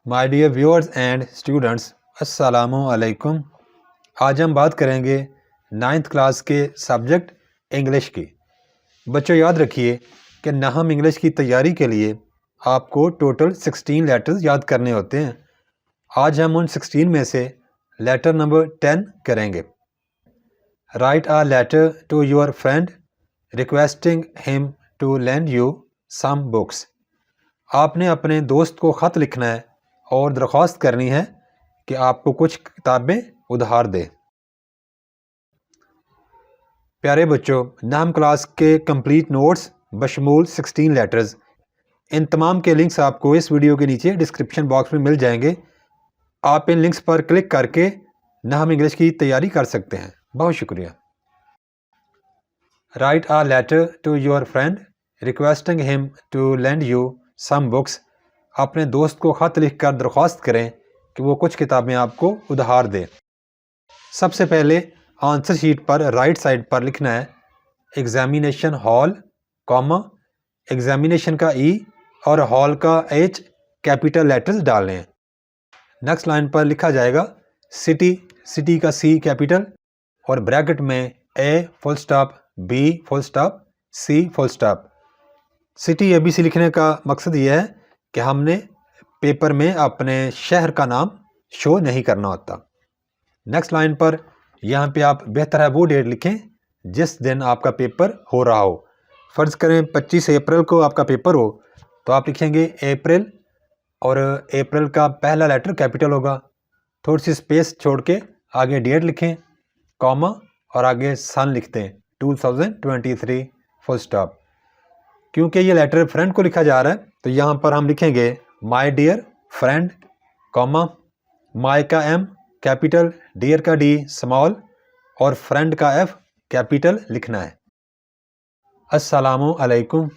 My dear viewers and students, अस्सलामु अलैकुम। आज हम बात करेंगे 9th क्लास के सब्जेक्ट इंग्लिश की। बच्चों याद रखिए कि नाहम इंग्लिश की तैयारी के लिए आपको टोटल 16 लेटर्स याद करने होते हैं। आज हम उन 16 में से लेटर नंबर 10 करेंगे। Write a letter to your friend requesting him to lend you some books. आपने अपने दोस्त को ख़त लिखना है और दरख्वास्त करनी है कि आपको कुछ किताबें उधार दे। प्यारे बच्चों, नाहम क्लास के कंप्लीट नोट्स बशमूल 16 लेटर्स, इन तमाम के लिंक्स आपको इस वीडियो के नीचे डिस्क्रिप्शन बॉक्स में मिल जाएंगे। आप इन लिंक्स पर क्लिक करके नाहम इंग्लिश की तैयारी कर सकते हैं। बहुत शुक्रिया। Write a letter to your friend requesting him to lend you some books. अपने दोस्त को ख़त लिख कर दरख्वास्त करें कि वो कुछ किताबें आपको उधार दे। सबसे पहले आंसर शीट पर राइट साइड पर लिखना है एग्जामिनेशन हॉल, कॉमा, एग्जामिनेशन का ई और हॉल का एच कैपिटल लेटर्स डालने हैं। नेक्स्ट लाइन पर लिखा जाएगा सिटी, सिटी का सी कैपिटल और ब्रैकेट में A full stop, B full stop, C full stop. City ABC लिखने का मकसद यह है कि हमने पेपर में अपने शहर का नाम शो नहीं करना होता। नेक्स्ट लाइन पर यहाँ पे आप बेहतर है वो डेट लिखें जिस दिन आपका पेपर हो रहा हो। फ़र्ज़ करें 25 अप्रैल को आपका पेपर हो तो आप लिखेंगे अप्रैल और अप्रैल का पहला लेटर कैपिटल होगा। थोड़ी सी स्पेस छोड़ के आगे डेट लिखें, कॉमा और आगे सन लिखते हैं 2023 फुल स्टॉप। क्योंकि ये लेटर फ्रेंड को लिखा जा रहा है तो यहाँ पर हम लिखेंगे my dear friend, comma, my का एम कैपिटल, डियर का डी स्मॉल और फ्रेंड का एफ कैपिटल लिखना है। अस्सलामु अलैकुम।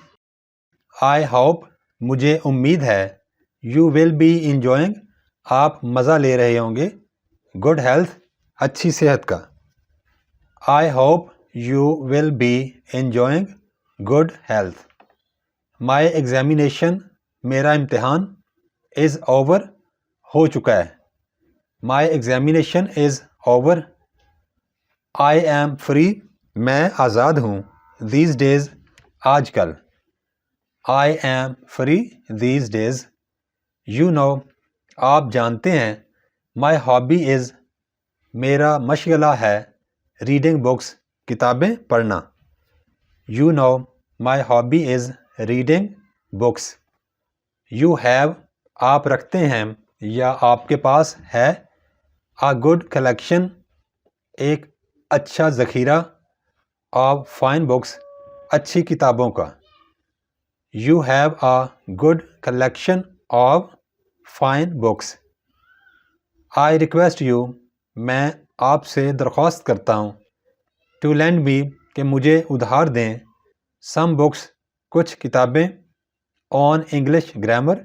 आई होप, मुझे उम्मीद है, यू विल बी इंजॉइंग, आप मज़ा ले रहे होंगे, गुड हेल्थ, अच्छी सेहत का। I hope you will be enjoying good health. My examination, मेरा इम्तिहान, इज़ ओवर, हो चुका है। My examination is over. I am free, मैं आज़ाद हूँ, दीज डेज़, आजकल। I am free these days. You know, आप जानते हैं, माई हॉबी इज़, मेरा मशगला है, रीडिंग बुक्स, किताबें पढ़ना। You know, my hobby is reading books. You have, आप रखते हैं या आपके पास है, अ गुड कलेक्शन, एक अच्छा ज़ख़ीरा, ऑफ फाइन बुक्स, अच्छी किताबों का। You have a good collection of fine books. I request you, मैं आपसे दरख्वास्त करता हूँ, टू लेंड मी, कि मुझे उधार दें, सम बुक्स, कुछ किताबें, on English grammar,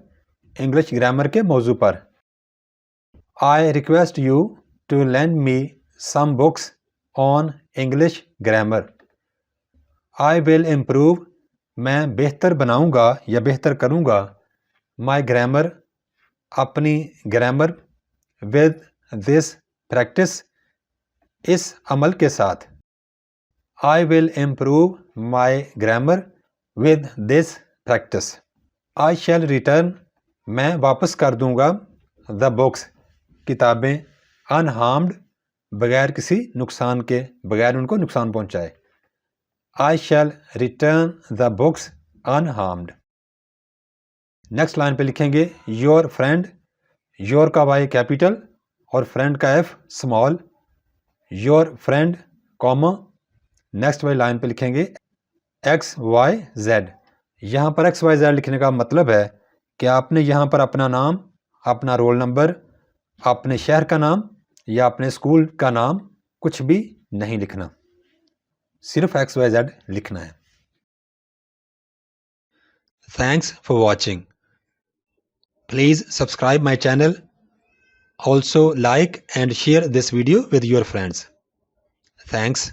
English grammar के मौजू पर। I request you to lend me some books on English grammar. I will improve, मैं बेहतर बनाऊंगा या बेहतर करूंगा, माई ग्रामर, अपनी ग्रामर, विद दिस प्रैक्टिस, इस अमल के साथ। I will improve my grammar with this practice. I shall return, मैं वापस कर दूंगा, द बुक्स, किताबें, अनहार्म्ड, बगैर किसी नुकसान के, बगैर उनको नुकसान पहुंचाए। I shall return the books unharmed. Next line पे लिखेंगे योर फ्रेंड, योर का वाई कैपिटल और फ्रेंड का F small. Your friend, comma, next वाली लाइन पे लिखेंगे XYZ। यहाँ पर XYZ लिखने का मतलब है कि आपने यहाँ पर अपना नाम, अपना रोल नंबर, अपने शहर का नाम या अपने स्कूल का नाम कुछ भी नहीं लिखना, सिर्फ XYZ लिखना है। Thanks for watching. Please subscribe my channel, also like and share this video with your friends. Thanks.